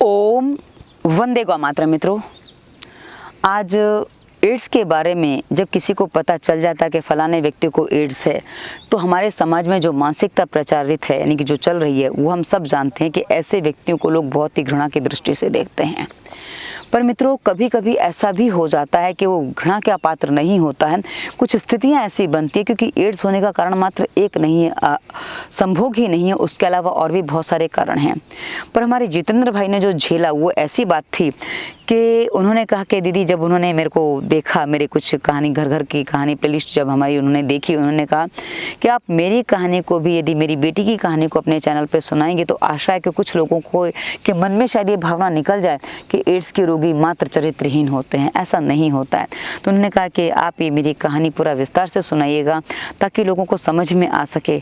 ओम वंदे गौ मातरम। मित्रों, आज एड्स के बारे में जब किसी को पता चल जाता है कि फलाने व्यक्ति को एड्स है, तो हमारे समाज में जो मानसिकता प्रचारित है, यानी कि जो चल रही है, वो हम सब जानते हैं कि ऐसे व्यक्तियों को लोग बहुत ही घृणा की दृष्टि से देखते हैं। पर मित्रों, कभी कभी ऐसा भी हो जाता है कि वो घृणा का पात्र नहीं होता है। कुछ स्थितियां ऐसी बनती है, क्योंकि एड्स होने का कारण मात्र एक नहीं है, संभोग ही नहीं है, उसके अलावा और भी बहुत सारे कारण हैं। पर हमारे जितेंद्र भाई ने जो झेला वो ऐसी बात थी कि उन्होंने कहा कि दीदी, जब उन्होंने मेरे को देखा, मेरे कुछ कहानी घर घर की कहानी प्लेलिस्ट जब हमारी उन्होंने देखी, उन्होंने कहा कि आप मेरी कहानी को भी, यदि मेरी बेटी की कहानी को अपने चैनल पर सुनाएंगे तो आशा है कि कुछ लोगों को के मन में शायद ये भावना निकल जाए कि एड्स के रोगी मात्र चरित्रहीन होते हैं। ऐसा नहीं होता है। तो उन्होंने कहा कि आप ये मेरी कहानी पूरा विस्तार से सुनाइएगा ताकि लोगों को समझ में आ सके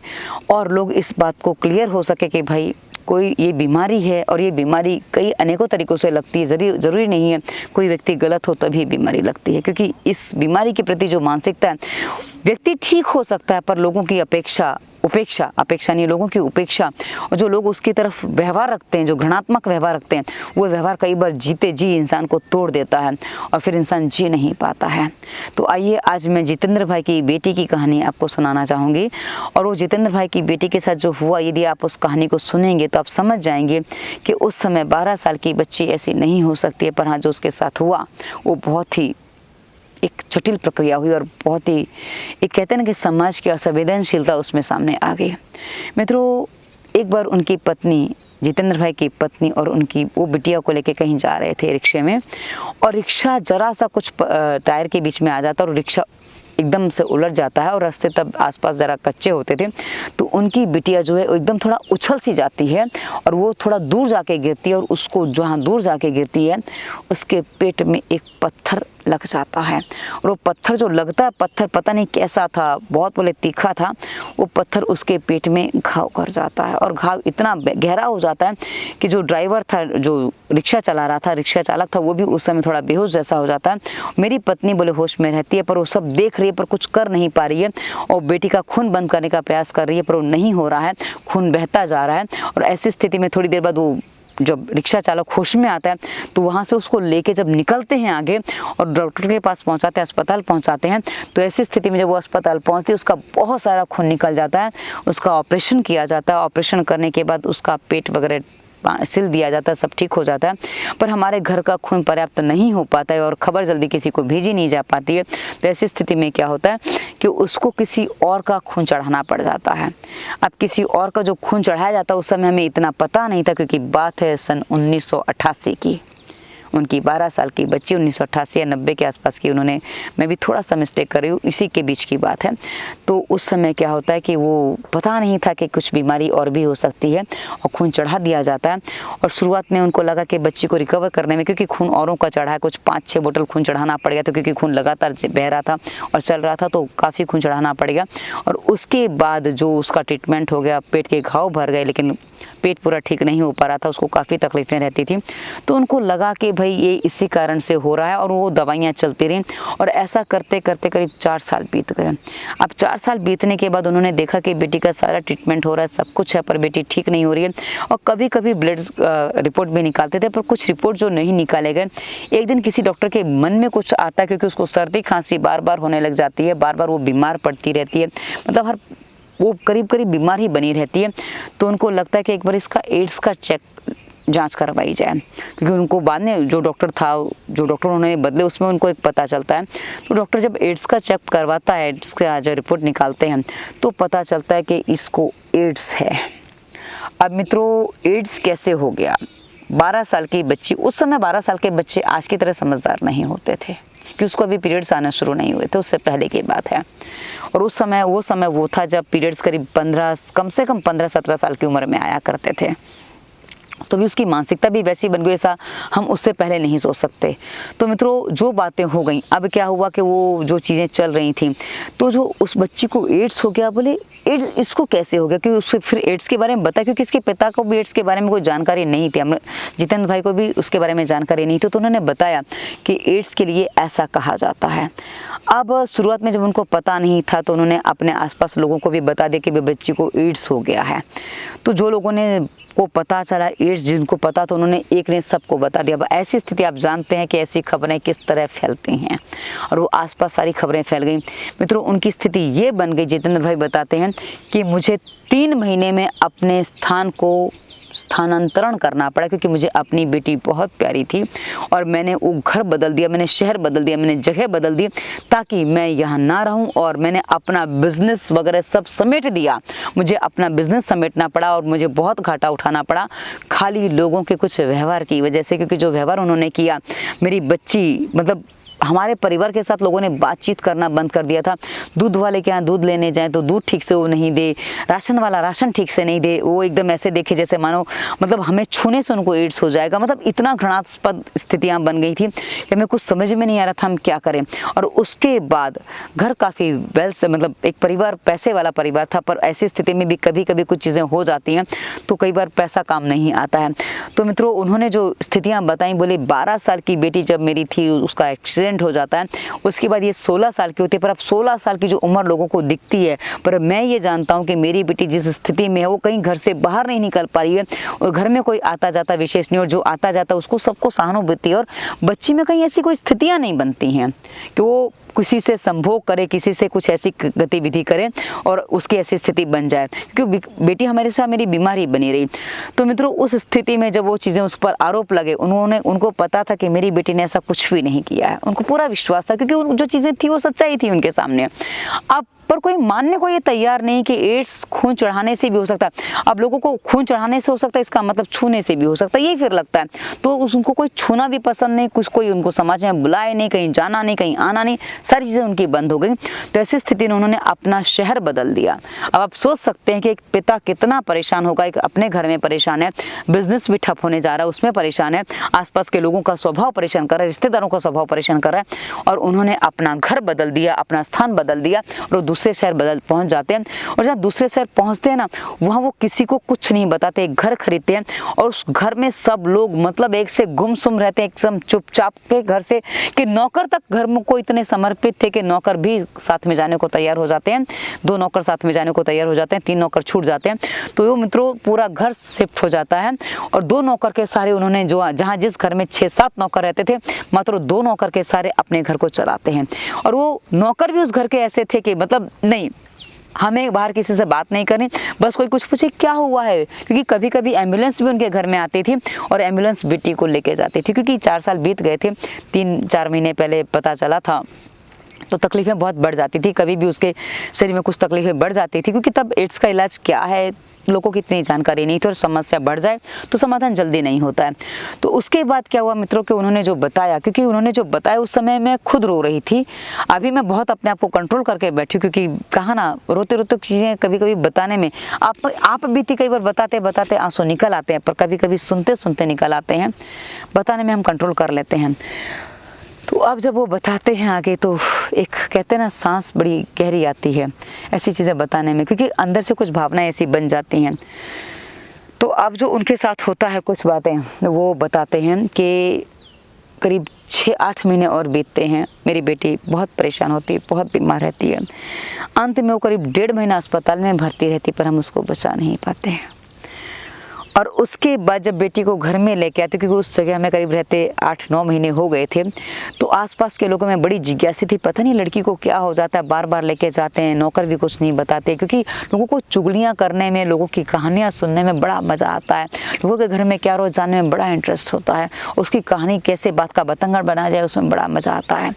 और लोग इस बात को क्लियर हो सके कि भाई कोई ये बीमारी है और ये बीमारी कई अनेकों तरीक़ों से लगती है। ज़रूरी नहीं है कोई व्यक्ति गलत हो तभी बीमारी लगती है, क्योंकि इस बीमारी के प्रति जो मानसिकता है, व्यक्ति ठीक हो सकता है पर लोगों की अपेक्षा नहीं, लोगों की उपेक्षा, और जो लोग उसकी तरफ व्यवहार रखते हैं, जो घृणात्मक व्यवहार रखते हैं, वो व्यवहार कई बार जीते जी इंसान को तोड़ देता है और फिर इंसान जी नहीं पाता है। तो आइए, आज मैं जितेंद्र भाई की बेटी की कहानी आपको सुनाना चाहूँगी। और वो जितेंद्र भाई की बेटी के साथ जो हुआ, यदि आप उस कहानी को सुनेंगे तो आप समझ जाएंगे कि उस समय 12 साल की बच्ची ऐसी नहीं हो सकती है, पर हाँ, जो उसके साथ हुआ वो बहुत ही एक जटिल प्रक्रिया हुई और बहुत ही, एक कहते हैं ना कि समाज की असंवेदनशीलता उसमें सामने आ गई। मित्रों, एक बार उनकी पत्नी, जितेंद्र भाई की पत्नी और उनकी वो बिटिया को लेके कहीं जा रहे थे रिक्शे में, और रिक्शा जरा सा कुछ टायर के बीच में आ जाता है और रिक्शा एकदम से उलट जाता है। और रास्ते तब आसपास ज़रा कच्चे होते थे, तो उनकी बिटिया जो है एकदम थोड़ा उछल सी जाती है और वो थोड़ा दूर जाके गिरती है, और उसको जहाँ दूर जाके गिरती है उसके पेट में एक पत्थर लग जाता है। और वो पत्थर जो लगता है, पत्थर पता नहीं कैसा था, बहुत बोले तीखा था, वो पत्थर उसके पेट में घाव कर जाता है। और घाव इतना गहरा हो जाता है कि जो ड्राइवर था, जो रिक्शा चला रहा था, रिक्शा चालक था, वो भी उस समय थोड़ा बेहोश जैसा हो जाता है। मेरी पत्नी बोले होश में रहती है, पर वो सब देख रही है पर कुछ कर नहीं पा रही है, और बेटी का खून बंद करने का प्रयास कर रही है, पर वो नहीं हो रहा है, खून बहता जा रहा है। और ऐसी स्थिति में थोड़ी देर बाद वो जब रिक्शा चालक होश में आता है तो वहाँ से उसको लेके जब निकलते हैं आगे और डॉक्टर के पास पहुँचाते हैं, अस्पताल पहुँचाते हैं, तो ऐसी स्थिति में जब वो अस्पताल पहुँचती है, उसका बहुत सारा खून निकल जाता है। उसका ऑपरेशन किया जाता है। ऑपरेशन करने के बाद उसका पेट वगैरह सिल दिया जाता है, सब ठीक हो जाता है। पर हमारे घर का खून पर्याप्त नहीं हो पाता है और खबर जल्दी किसी को भेजी नहीं जा पाती है। तो ऐसी स्थिति में क्या होता है कि उसको किसी और का खून चढ़ाना पड़ जाता है। अब किसी और का जो खून चढ़ाया जाता है, उस समय हमें इतना पता नहीं था, क्योंकि बात है सन 1988 की। उनकी 12 साल की बच्ची 1988 या 90 के आसपास की, उन्होंने, मैं भी थोड़ा सा मिस्टेक कर रही हूँ, इसी के बीच की बात है। तो उस समय क्या होता है कि वो पता नहीं था कि कुछ बीमारी और भी हो सकती है, और खून चढ़ा दिया जाता है। और शुरुआत में उनको लगा कि बच्ची को रिकवर करने में, क्योंकि खून औरों का चढ़ा है, कुछ 5-6 बोतल खून चढ़ाना पड़ गया, तो क्योंकि खून लगातार बह रहा था और चल रहा था, तो काफ़ी खून चढ़ाना पड़ेगा। और उसके बाद जो उसका ट्रीटमेंट हो गया, पेट के घाव भर गए, लेकिन पेट पूरा ठीक नहीं हो पा रहा था, उसको काफ़ी तकलीफ़ें रहती थी। तो उनको लगा कि भाई ये इसी कारण से हो रहा है, और वो दवाइयाँ चलती रहीं। और ऐसा करते करते करीब 4 साल बीत गए। अब 4 साल बीतने के बाद उन्होंने देखा कि बेटी का सारा ट्रीटमेंट हो रहा है, सब कुछ है, पर बेटी ठीक नहीं हो रही है। और कभी कभी ब्लड रिपोर्ट भी निकालते थे, पर कुछ रिपोर्ट जो नहीं निकाले गए। एक दिन किसी डॉक्टर के मन में कुछ आता है, क्योंकि उसको सर्दी खांसी बार बार होने लग जाती है, बार बार वो बीमार पड़ती रहती है, मतलब वो करीब करीब बीमार ही बनी रहती है। तो उनको लगता है कि एक बार इसका एड्स का जांच करवाई जाए, क्योंकि उनको बाद में जो डॉक्टर उन्होंने बदले, उसमें उनको एक पता चलता है। तो डॉक्टर जब एड्स का चेक करवाता है, एड्स का जो रिपोर्ट निकालते हैं, तो पता चलता है कि इसको एड्स है। अब मित्रों, एड्स कैसे हो गया? 12 साल की बच्ची, उस समय 12 साल के बच्चे आज की तरह समझदार नहीं होते थे, कि उसको अभी पीरियड्स आना शुरू नहीं हुए थे, उससे पहले की बात है। और उस समय वो था जब पीरियड्स करीब कम से कम 15-17 साल की उम्र में आया करते थे। तो भी उसकी मानसिकता भी वैसी बन गई, ऐसा हम उससे पहले नहीं सोच सकते। तो मित्रों, जो बातें हो गई, अब क्या हुआ कि वो जो चीज़ें चल रही थी, तो जो उस बच्ची को एड्स हो गया, बोले एड्स इसको कैसे हो गया, क्योंकि उससे फिर एड्स के बारे में बताया, क्योंकि इसके पिता को भी एड्स के बारे में कोई जानकारी नहीं थी, जितेंद्र भाई को भी उसके बारे में जानकारी नहीं थी। तो उन्होंने बताया कि एड्स के लिए ऐसा कहा जाता है। अब शुरुआत में जब उनको पता नहीं था तो उन्होंने अपने आसपास लोगों को भी बता दिया कि बच्ची को एड्स हो गया है। तो जो लोगों ने को पता चला एड्स, जिनको पता तो उन्होंने एक ने सबको बता दिया। अब ऐसी स्थिति आप जानते हैं कि ऐसी खबरें किस तरह फैलती हैं, और वो आसपास सारी खबरें फैल गई। मित्रों, उनकी स्थिति ये बन गई, जितेंद्र भाई बताते हैं कि मुझे 3 महीने में अपने स्थान को स्थानांतरण करना पड़ा, क्योंकि मुझे अपनी बेटी बहुत प्यारी थी और मैंने वो घर बदल दिया, मैंने शहर बदल दिया, मैंने जगह बदल दी ताकि मैं यहाँ ना रहूँ, और मैंने अपना बिजनेस वगैरह सब समेट दिया। मुझे अपना बिजनेस समेटना पड़ा और मुझे बहुत घाटा उठाना पड़ा, खाली लोगों के कुछ व्यवहार की वजह से। क्योंकि जो व्यवहार उन्होंने किया, मेरी बच्ची मतलब हमारे परिवार के साथ लोगों ने बातचीत करना बंद कर दिया था। दूध वाले के यहाँ दूध लेने जाएं तो दूध ठीक से वो नहीं दे, राशन वाला राशन ठीक से नहीं दे, वो एकदम ऐसे देखे जैसे मानो मतलब हमें छूने से उनको एड्स हो जाएगा। मतलब इतना घृणास्पद स्थितियाँ बन गई थी कि हमें कुछ समझ में नहीं आ रहा था हम क्या करें। और उसके बाद घर काफ़ी वेल से मतलब एक परिवार पैसे वाला परिवार था, पर ऐसी स्थिति में भी कभी कभी कुछ चीज़ें हो जाती हैं तो कई बार पैसा काम नहीं आता है। तो मित्रों, उन्होंने जो स्थितियाँ बताई, बोले 12 साल की बेटी जब मेरी थी उसका एक्सीडेंट हो जाता है, उसके बाद ये 16 साल की होती है। पर अब 16 साल की जो उम्र लोगों को दिखती है, पर मैं ये जानता हूँ कि मेरी बेटी जिस स्थिति में है वो कहीं घर से बाहर नहीं निकल पा रही है, और घर में कोई आता जाता विशेष नहीं, और जो आता जाता उसको सबको सहानुभूति है, और बच्ची में कहीं ऐसी कोई स्थितियाँ नहीं बनती हैं कि वो किसी से संभोग करे, किसी से कुछ ऐसी गतिविधि करे और उसकी ऐसी स्थिति बन जाए, क्योंकि बेटी हमारे साथ मेरी बीमारी बनी रही। तो मित्रों, उस स्थिति में जब वो चीज़ें उस पर आरोप लगे, उनको पता था कि मेरी बेटी ने ऐसा कुछ भी नहीं किया है, उनको पूरा विश्वास था, क्योंकि जो चीज़ें थी वो सच्चाई थी उनके सामने। अब पर कोई मानने को ये तैयार नहीं कि एड्स खून चढ़ाने से भी हो सकता है। अब लोगों को खून चढ़ाने से हो सकता है, इसका मतलब छूने से भी हो सकता है, यही फिर लगता है। तो उनको कोई छूना भी पसंद नहीं, कुछ कोई उनको समाज में बुलाए नहीं, कहीं जाना नहीं, कहीं आना नहीं, सारी चीज़ें उनकी बंद हो गई। तो ऐसी स्थिति में उन्होंने अपना शहर बदल दिया। अब आप सोच सकते हैं कि एक पिता कितना परेशान होगा, एक अपने घर में परेशान है, बिजनेस भी ठप होने जा रहा है उसमें परेशान है, आसपास के लोगों का स्वभाव परेशान कर रहा है, रिश्तेदारों का स्वभाव परेशान कर रहा है, और उन्होंने अपना घर बदल दिया, अपना स्थान बदल दिया, और दूसरे शहर पहुंच जाते हैं। और जहाँ दूसरे शहर पहुंचते हैं ना, वहाँ वो किसी को कुछ नहीं बताते, एक घर खरीदते हैं, और उस घर में सब लोग मतलब एक से गुमसुम रहते हैं, एकदम चुपचाप के घर से, कि नौकर तक घर में को इतने समर्पित थे कि नौकर भी साथ में जाने को तैयार हो जाते हैं, 2 नौकर साथ में जाने को तैयार हो जाते हैं, 3 नौकर छूट जाते हैं। तो वो मित्रों पूरा घर शिफ्ट हो जाता है, और 2 नौकर के सारे उन्होंने जो जहाँ जिस घर में 6-7 नौकर रहते थे, मात्र 2 नौकर के सारे अपने घर को चलाते हैं। और वो नौकर भी उस घर के ऐसे थे कि मतलब नहीं, हमें बाहर किसी से बात नहीं करनी, बस कोई कुछ पूछे क्या हुआ है, क्योंकि कभी कभी एम्बुलेंस भी उनके घर में आती थी और एम्बुलेंस बेटी को लेके जाती थी, क्योंकि 4 साल बीत गए थे, 3-4 महीने पहले पता चला था, तो तकलीफें बहुत बढ़ जाती थी, कभी भी उसके शरीर में कुछ तकलीफें बढ़ जाती थी, क्योंकि तब एड्स का इलाज क्या है लोगों की इतनी जानकारी नहीं थी, और समस्या बढ़ जाए तो समाधान जल्दी नहीं होता है। तो उसके बाद क्या हुआ मित्रों कि उन्होंने जो बताया, क्योंकि उन्होंने जो बताया उस समय मैं खुद रो रही थी। अभी मैं बहुत अपने आप को कंट्रोल करके बैठी, क्योंकि कहा ना, रोते रोते चीज़ें कभी कभी बताने में आप भी थी, कई बार बताते बताते आंसू निकल आते हैं, पर कभी कभी सुनते सुनते निकल आते हैं, बताने में हम कंट्रोल कर लेते हैं। तो अब जब वो बताते हैं आगे, तो एक कहते हैं ना, सांस बड़ी गहरी आती है ऐसी चीज़ें बताने में, क्योंकि अंदर से कुछ भावनाएं ऐसी बन जाती हैं। तो अब जो उनके साथ होता है कुछ बातें वो बताते हैं कि करीब 6-8 महीने और बीतते हैं, मेरी बेटी बहुत परेशान होती है, बहुत बीमार रहती है। अंत में वो करीब 1.5 महीना अस्पताल में भर्ती रहती, पर हम उसको बचा नहीं पाते हैं। और उसके बाद जब बेटी को घर में लेके आते, क्योंकि उस जगह हमें करीब रहते 8-9 महीने हो गए थे, तो आसपास के लोगों में बड़ी जिज्ञासा थी, पता नहीं लड़की को क्या हो जाता है, बार बार लेके जाते हैं, नौकर भी कुछ नहीं बताते, क्योंकि लोगों को चुगलियाँ करने में, लोगों की कहानियाँ सुनने में बड़ा मज़ा आता है, लोगों के घर में क्या रोज़ जानने में बड़ा इंटरेस्ट होता है, उसकी कहानी कैसे बात का बतंगड़ बना जाए उसमें बड़ा मज़ा आता है।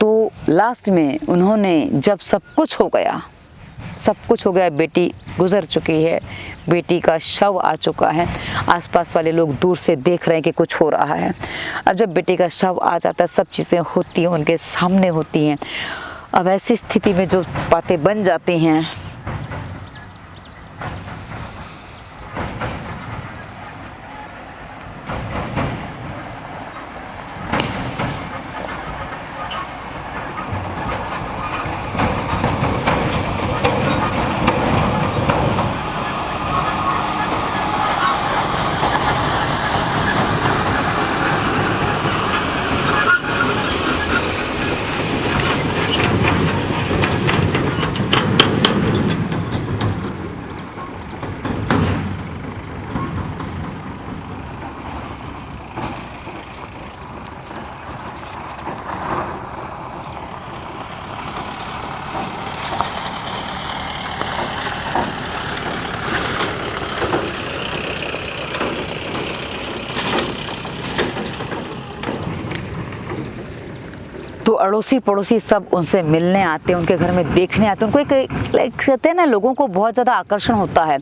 तो लास्ट में उन्होंने जब सब कुछ हो गया, बेटी गुजर चुकी है, बेटी का शव आ चुका है, आसपास वाले लोग दूर से देख रहे हैं कि कुछ हो रहा है। अब जब बेटी का शव आ जाता है, सब चीज़ें होती हैं, उनके सामने होती हैं। अब ऐसी स्थिति में जो बातें बन जाती हैं, तो अड़ोसी पड़ोसी सब उनसे मिलने आते हैं, उनके घर में देखने आते हैं। उनको एक कहते हैं ना, लोगों को बहुत ज़्यादा आकर्षण होता है।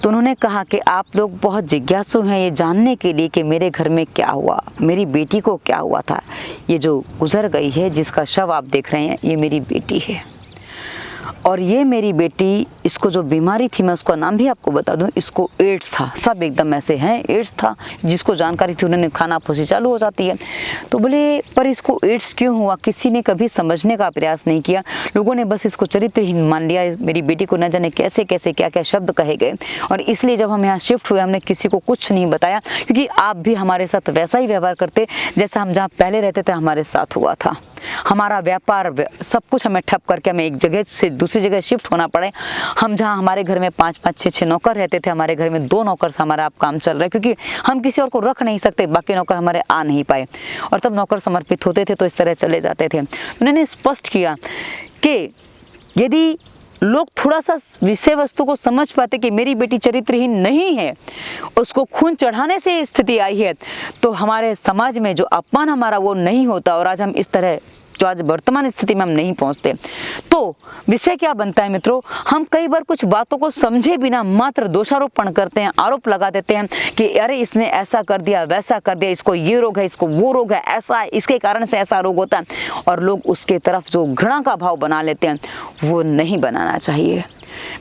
तो उन्होंने कहा कि आप लोग बहुत जिज्ञासु हैं ये जानने के लिए कि मेरे घर में क्या हुआ, मेरी बेटी को क्या हुआ था। ये जो गुजर गई है, जिसका शव आप देख रहे हैं, ये मेरी बेटी है। और ये मेरी बेटी, इसको जो बीमारी थी, मैं उसका नाम भी आपको बता दूं, इसको एड्स था। सब एकदम ऐसे हैं, एड्स था। जिसको जानकारी थी उन्होंने खाना फूसी चालू हो जाती है। तो बोले पर इसको एड्स क्यों हुआ, किसी ने कभी समझने का प्रयास नहीं किया। लोगों ने बस इसको चरित्रहीन मान लिया। मेरी बेटी को न जाने कैसे कैसे क्या क्या शब्द कहे गए, और इसलिए जब हम यहाँ शिफ्ट हुए हमने किसी को कुछ नहीं बताया, क्योंकि आप भी हमारे साथ वैसा ही व्यवहार करते जैसा हम जहाँ पहले रहते थे हमारे साथ हुआ था। हमारा व्यापार सब कुछ हमें ठप करके हमें एक जगह से दूसरी जगह शिफ्ट होना पड़े। हम जहाँ हमारे घर में 5-5, 6-6 नौकर रहते थे, हमारे घर में 2 नौकर से हमारा अब काम चल रहा है, क्योंकि हम किसी और को रख नहीं सकते, बाकी नौकर हमारे आ नहीं पाए। और तब नौकर समर्पित होते थे तो इस तरह चले जाते थे। उन्होंने स्पष्ट किया कि यदि लोग थोड़ा सा विषय वस्तु को समझ पाते कि मेरी बेटी चरित्रहीन नहीं है, उसको खून चढ़ाने से स्थिति आई है, तो हमारे समाज में जो अपमान हमारा वो नहीं होता, और आज हम इस तरह जो आज वर्तमान स्थिति में हम नहीं पहुंचते। तो विषय क्या बनता है मित्रों, हम कई बार कुछ बातों को समझे बिना मात्र दोषारोपण करते हैं, आरोप लगा देते हैं कि अरे इसने ऐसा कर दिया, वैसा कर दिया, इसको ये रोग है, इसको वो रोग है, ऐसा है, इसके कारण से ऐसा रोग होता है, और लोग उसके तरफ जो घृणा का भाव बना लेते हैं, वो नहीं बनाना चाहिए।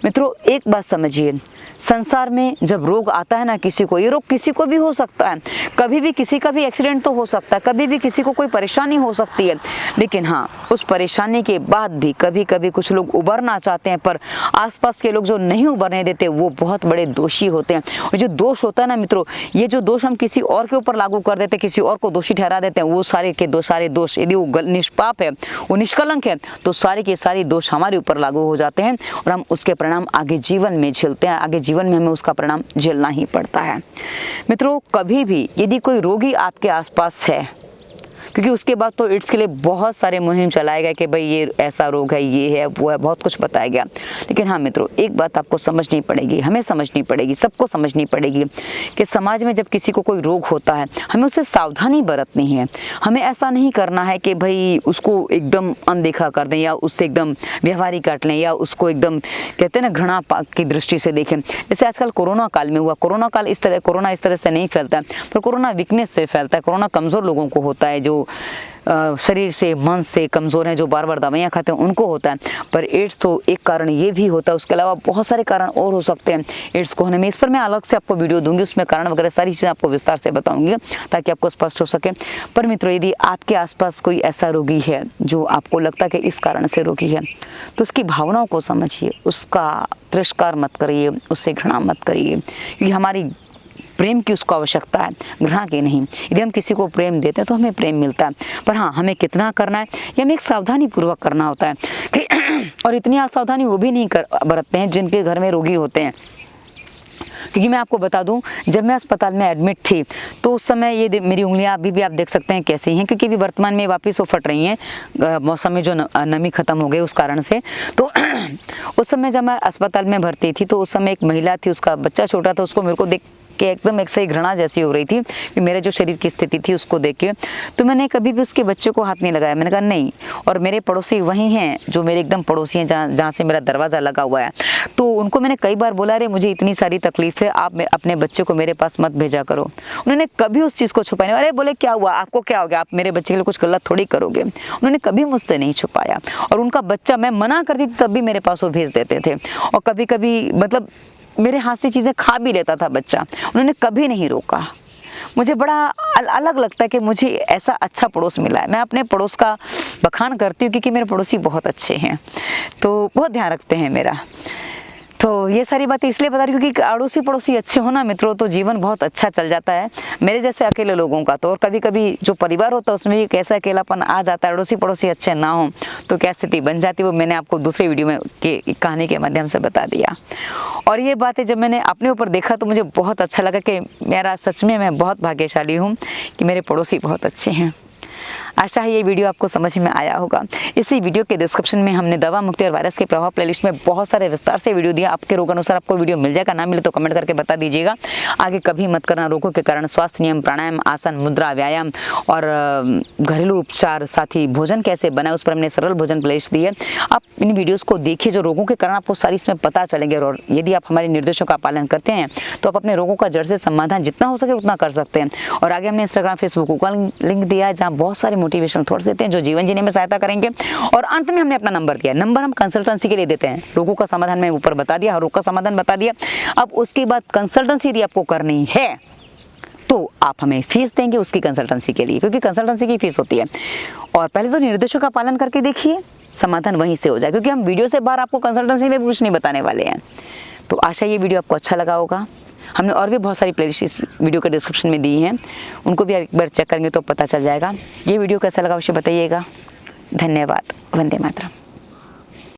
मित्रों एक बात समझिए, संसार में जब रोग आता है ना किसी को, ये रोग किसी को भी हो सकता है, कभी भी किसी का भी एक्सीडेंट तो हो सकता है, कभी भी किसी को कोई परेशानी हो सकती है, लेकिन हाँ उस परेशानी के बाद भी कभी कभी कुछ लोग उबरना चाहते हैं, पर आसपास के लोग जो नहीं उबरने देते वो बहुत बड़े दोषी होते हैं। और जो दोष होता है ना मित्रों, ये जो दोष हम किसी और के ऊपर लागू कर देते, किसी और को दोषी ठहरा देते हैं, वो सारे के सारे दोष, यदि वो निष्पाप है, वो निष्कलंक है, तो सारे के सारे दोष हमारे ऊपर लागू हो जाते हैं, और हम उसके परिणाम आगे जीवन में झेलते हैं। आगे जीवन में हमें उसका परिणाम झेलना ही पड़ता है। मित्रों कभी भी यदि कोई रोगी आपके आसपास है, क्योंकि उसके बाद तो एड्स के लिए बहुत सारे मुहिम चलाए गए कि भाई ये ऐसा रोग है, ये है, वो है, बहुत कुछ बताया गया। लेकिन हाँ मित्रों एक बात आपको समझनी पड़ेगी, हमें समझनी पड़ेगी, सबको समझनी पड़ेगी कि समाज में जब किसी को कोई रोग होता है हमें उससे सावधानी बरतनी है। हमें ऐसा नहीं करना है कि भाई उसको एकदम अनदेखा कर दें, या उससे एकदम व्यवहारिक काट लें, या उसको एकदम कहते हैं ना घृणा की दृष्टि से देखें। जैसे आजकल कोरोना काल में हुआ, कोरोना काल इस तरह, कोरोना इस तरह से नहीं फैलता है, पर कोरोना वीकनेस से फैलता है। कोरोना कमज़ोर लोगों को होता है, जो शरीर से मन से कमज़ोर हैं, जो बार बार दवाइयाँ खाते हैं, उनको होता है। पर एड्स तो एक कारण ये भी होता है, उसके अलावा बहुत सारे कारण और हो सकते हैं एड्स को होने में। इस पर मैं अलग से आपको वीडियो दूंगी, उसमें कारण वगैरह सारी चीज़ें आपको विस्तार से बताऊंगी ताकि आपको स्पष्ट हो सके। पर मित्रों यदि आपके आसपास कोई ऐसा रोगी है जो आपको लगता है कि इस कारण से रोगी है, तो उसकी भावनाओं को समझिए, उसका तिरस्कार मत करिए, उससे घृणा मत करिए, क्योंकि हमारी प्रेम की उसको आवश्यकता है, घृणा की नहीं। यदि हम किसी को प्रेम देते हैं तो हमें प्रेम मिलता है, पर हाँ हमें कितना करना है ये हमें एक सावधानी पूर्वक करना होता है कि और इतनी सावधानी वो भी नहीं बरतते हैं जिनके घर में रोगी होते हैं। क्योंकि मैं आपको बता दूं, जब मैं अस्पताल में एडमिट थी तो उस समय ये मेरी उंगलियां अभी भी आप देख सकते हैं कैसी हैं, क्योंकि अभी वर्तमान में वापस वो फट रही हैं, मौसम में जो नमी खत्म हो गई उस कारण से। तो उस समय जब मैं अस्पताल में भर्ती थी तो उस समय एक महिला थी, उसका बच्चा छोटा था, उसको मेरे को देख कि एकदम एक सही घृणा जैसी हो रही थी कि मेरे जो शरीर की स्थिति थी उसको देख के। तो मैंने कभी भी उसके बच्चे को हाथ नहीं लगाया, मैंने कहा नहीं। और मेरे पड़ोसी वही हैं जो मेरे एकदम पड़ोसी हैं, जहाँ से मेरा दरवाज़ा लगा हुआ है। तो उनको मैंने कई बार बोला, अरे मुझे इतनी सारी तकलीफ है, आप अपने बच्चे को मेरे पास मत भेजा करो। उन्होंने कभी उस चीज़ को छुपाया नहीं। अरे बोले क्या हुआ, आपको क्या हो गया, आप मेरे बच्चे के लिए कुछ गलत थोड़ी करोगे। उन्होंने कभी मुझसे नहीं छुपाया, और उनका बच्चा मैं मना करती थी तब भी मेरे पास वो भेज देते थे, और कभी कभी मतलब मेरे हाथ से चीज़ें खा भी लेता था बच्चा, उन्होंने कभी नहीं रोका। मुझे बड़ा अलग लगता है कि मुझे ऐसा अच्छा पड़ोस मिला है। मैं अपने पड़ोस का बखान करती हूँ क्योंकि मेरे पड़ोसी बहुत अच्छे हैं, तो बहुत ध्यान रखते हैं मेरा। तो ये सारी बातें इसलिए बता रही हूँ क्योंकि अड़ोसी पड़ोसी अच्छे हो ना मित्रों तो जीवन बहुत अच्छा चल जाता है। मेरे जैसे अकेले लोगों का तो, और कभी कभी जो परिवार होता है उसमें भी कैसा अकेलापन आ जाता है, अड़ोसी पड़ोसी अच्छे ना हो तो क्या स्थिति बन जाती है, वो मैंने आपको दूसरी वीडियो में की कहानी के माध्यम से बता दिया। और ये बातें जब मैंने अपने ऊपर देखा तो मुझे बहुत अच्छा लगा कि मेरा सच में मैं बहुत भाग्यशाली हूँ कि मेरे पड़ोसी बहुत अच्छे हैं। आशा है ये वीडियो आपको समझ में आया होगा। इसी वीडियो के डिस्क्रिप्शन में हमने दवा मुक्ति और वायरस के प्रभाव प्लेलिस्ट में बहुत सारे विस्तार से वीडियो दिया। आपके रोग अनुसार आपको वीडियो मिल जाएगा, ना मिले तो कमेंट करके बता दीजिएगा। आगे कभी मत करना रोगों के कारण, स्वास्थ्य नियम, प्राणायाम, आसन, मुद्रा, व्यायाम और घरेलू उपचार, साथ ही भोजन कैसे बनाए उस पर हमने सरल भोजन प्लेलिस्ट दी है। आप इन वीडियोज़ को देखिए, जो रोगों के कारण आपको सारी इसमें पता चलेंगे। और यदि आप हमारे निर्देशों का पालन करते हैं तो आप अपने रोगों का जड़ से समाधान जितना हो सके उतना कर सकते हैं। और आगे हमने इंस्टाग्राम, फेसबुक का लिंक दिया है, जहाँ बहुत सारे मोटिवेशनल थॉट्स देते हैं जो जीवन जीने में सहायता करेंगे। और अंत में हमने अपना नंबर दिया है। नंबर हम कंसल्टेंसी के लिए देते हैं। रोगों का समाधान मैं ऊपर बता दिया, हर रोग का समाधान बता दिया। अब उसके बाद कंसल्टेंसी यदि आपको करनी है तो आप हमें फीस देंगे उसकी कंसल्टेंसी के लिए, क्योंकि कंसल्टेंसी की फीस होती है। और पहले तो निर्देशों का पालन करके देखिए, समाधान वहीं से हो जाए, क्योंकि हम वीडियो से बाहर आपको कंसल्टेंसी में कुछ नहीं बताने वाले हैं। तो आशा ये वीडियो आपको अच्छा लगा होगा। हमने और भी बहुत सारी प्लेलिस्ट इस वीडियो के डिस्क्रिप्शन में दी हैं, उनको भी एक बार चेक करेंगे तो पता चल जाएगा। ये वीडियो कैसा लगा अवश्य बताइएगा। धन्यवाद। वंदे मातरम।